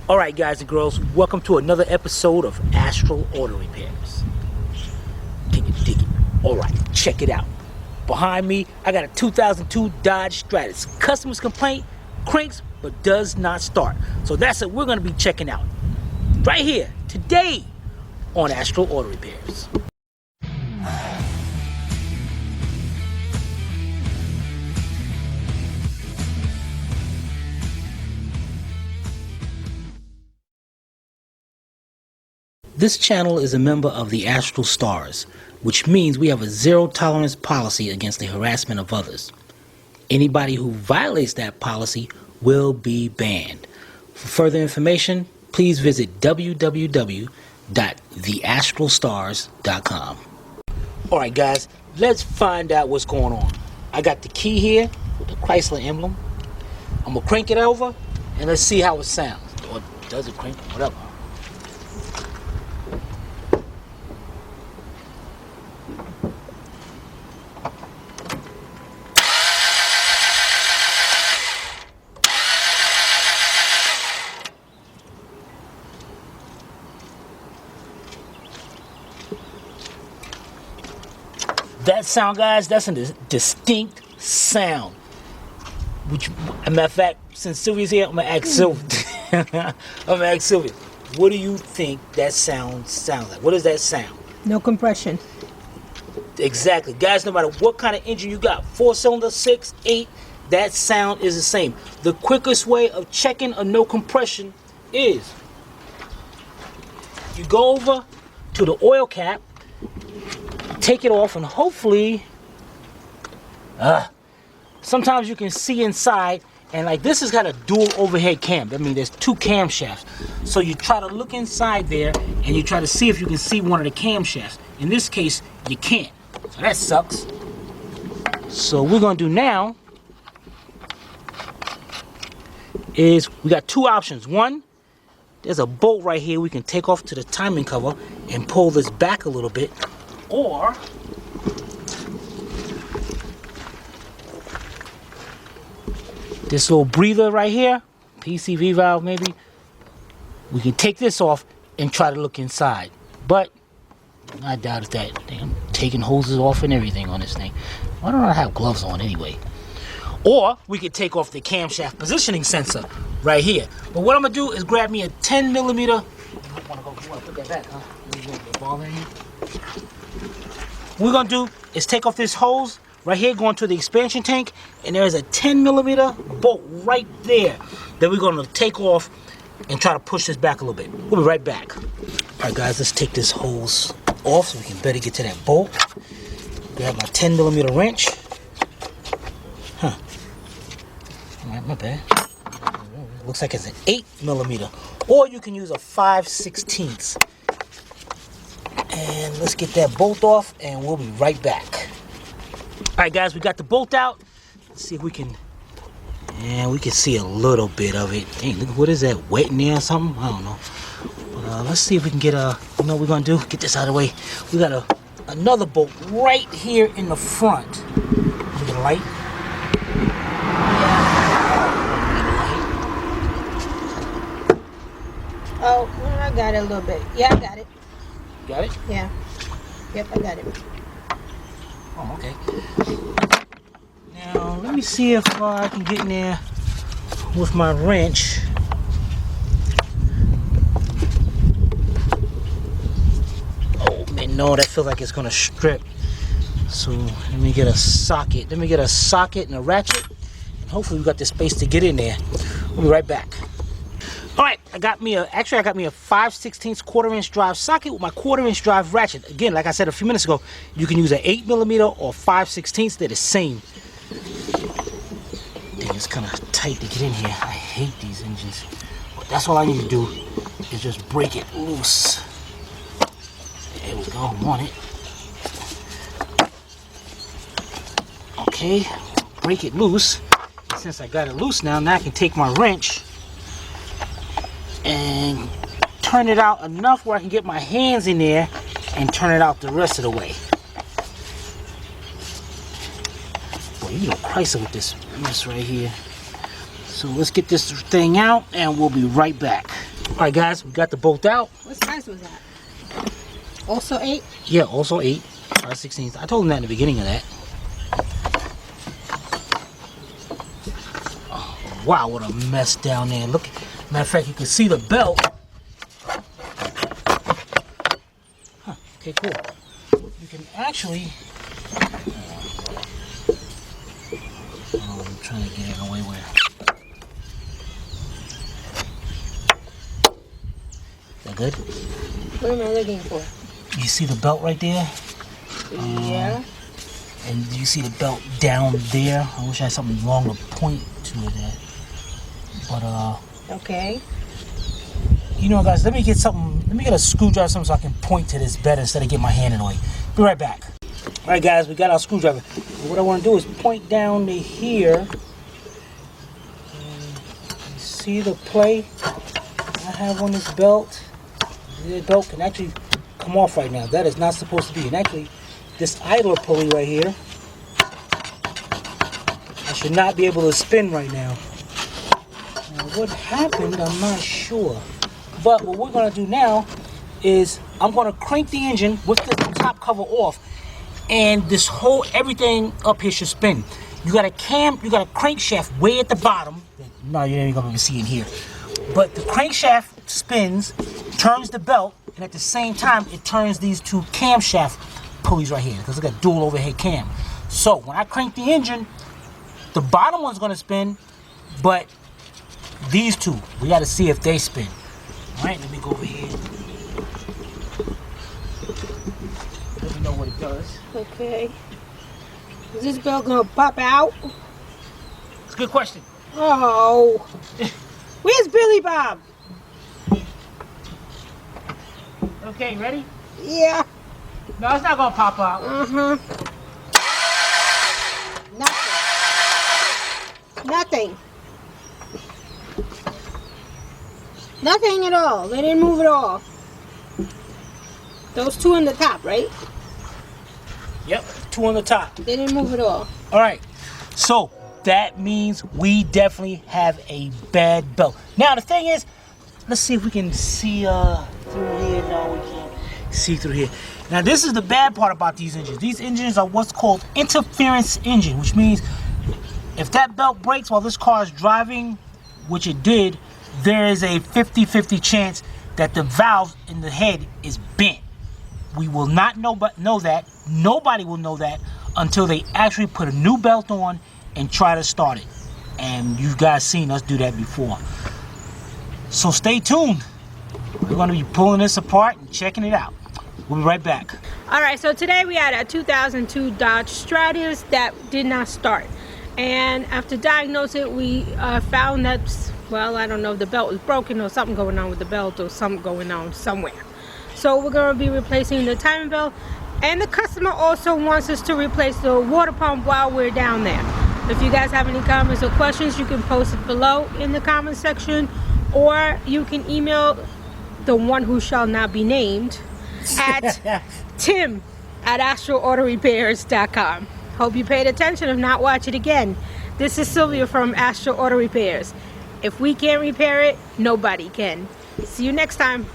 Alright guys and girls, welcome to another episode of Astral Auto Repairs. Can you dig it? Alright, check it out. Behind me, I got a 2002 Dodge Stratus. Customer's complaint, cranks but does not start. So that's what we're going to be checking out. Right here, today, on Astral Auto Repairs. This channel is a member of the Astral Stars, which means we have a zero-tolerance policy against the harassment of others. Anybody who violates that policy will be banned. For further information, please visit www.theastralstars.com. Alright guys, let's find out what's going on. I got the key here with the Chrysler emblem. I'm going to crank it over and let's see how it sounds. Or does it crank? Whatever. That sound, guys, that's a distinct sound. Which, as a matter of fact, since Sylvia's here, I'm gonna ask Sylvia. What do you think that sound sounds like? What does that sound? No compression. Exactly, guys. No matter what kind of engine you got, 4-cylinder, 6, 8, that sound is the same. The quickest way of checking a no compression is you go over to the oil cap. Take it off and hopefully sometimes you can see inside, and like this has got a dual overhead cam. I mean, there's two camshafts, so you try to look inside there and you try to see if you can see one of the camshafts. In this case you can't, so that sucks. So what we're gonna do now is we got two options. One, there's a bolt right here we can take off to the timing cover and pull this back a little bit. Or this little breather right here, PCV valve maybe, we can take this off and try to look inside. But I doubt that. I'm taking hoses off and everything on this thing. Why don't I have gloves on anyway? Or we could take off the camshaft positioning sensor right here. But what I'm gonna do is grab me a 10mm. You wanna put that back, huh? What we're gonna do is take off this hose right here going to the expansion tank, and there's a 10mm bolt right there that we're gonna take off and try to push this back a little bit. We'll be right back. Alright guys, let's take this hose off so we can better get to that bolt. Grab my 10mm wrench. Alright, my bad. Looks like it's an 8mm. Or you can use a 5/16. And let's get that bolt off and we'll be right back. Alright guys, we got the bolt out. Let's see if we can, yeah, we can see a little bit of it. Dang, look, what is that, wet in there or something? I don't know. But let's see if we can get you know what we're gonna do? Get this out of the way. We got another bolt right here in the front. Look at the light. Oh, I got it a little bit. Yeah, I got it. Got it? Yeah. Yep, I got it. Oh, okay. Now, let me see if I can get in there with my wrench. Oh, man, no, that feels like it's going to strip. So, let me get a socket. Let me get a socket and a ratchet. And hopefully we got the space to get in there. We'll be right back. Alright, I got me a 5/16 1/4" drive socket with my 1/4" drive ratchet. Again, like I said a few minutes ago, you can use an 8mm or 5/16. They're the same. Dang, it's kind of tight to get in here. I hate these engines. But that's all I need to do is just break it loose. There we go, want it. Okay, break it loose. And since I got it loose now I can take my wrench and turn it out enough where I can get my hands in there and turn it out the rest of the way. Boy, you know Chrysler with this mess right here. So let's get this thing out and we'll be right back. Alright guys, we got the bolt out. What size was that? Also 8? Yeah, also 8. 5/16. I told him that in the beginning of that. Oh, wow, what a mess down there. Look, matter of fact, you can see the belt. Huh, okay, cool. You can actually... I'm trying to get it away where... Is that good? What am I looking for? You see the belt right there? Yeah. And you see the belt down there? I wish I had something long to point to that. But, Okay. you know, guys, let me get a screwdriver or something so I can point to this better instead of getting my hand in the way. Be right back. All right, guys, we got our screwdriver. And what I want to do is point down to here. And you see the play I have on this belt? The belt can actually come off right now. That is not supposed to be. And actually, this idler pulley right here, I should not be able to spin right now. Now, what happened, I'm not sure. But what we're going to do now is I'm going to crank the engine with the top cover off, and this whole everything up here should spin. You got a crankshaft way at the bottom. No, you ain't going to be able to see in here. But the crankshaft spins, turns the belt, and at the same time, it turns these two camshaft pulleys right here, because it's got dual overhead cam. So when I crank the engine, the bottom one's going to spin, but these two, we got to see if they spin. All right, let me go over here. Let me know what it does. Okay. Is this belt gonna pop out? It's a good question. Oh. Where's Billy Bob? Okay, ready? Yeah. No, it's not gonna pop out. Nothing. Nothing at all. They didn't move at all. Those two on the top, right? Yep, 2 on the top. They didn't move at all. All right, so that means we definitely have a bad belt. Now the thing is, let's see if we can see through here. No, we can't see through here. Now this is the bad part about these engines. These engines are what's called interference engine, which means if that belt breaks while this car is driving, which it did, there is a 50-50 chance that the valve in the head is bent. We will not know that. Nobody will know that until they actually put a new belt on and try to start it. And you guys seen us do that before. So stay tuned. We're going to be pulling this apart and checking it out. We'll be right back. Alright, so today we had a 2002 Dodge Stratus that did not start. And after diagnosing it, we found that, well, I don't know if the belt was broken or something going on with the belt or something going on somewhere. So we're going to be replacing the timing belt, and the customer also wants us to replace the water pump while we're down there. If you guys have any comments or questions, you can post it below in the comment section, or you can email the one who shall not be named at tim@astralautorepairs.com. Hope you paid attention. If not, watch it again. This is Sylvia from Astral Auto Repairs. If we can't repair it, nobody can. See you next time.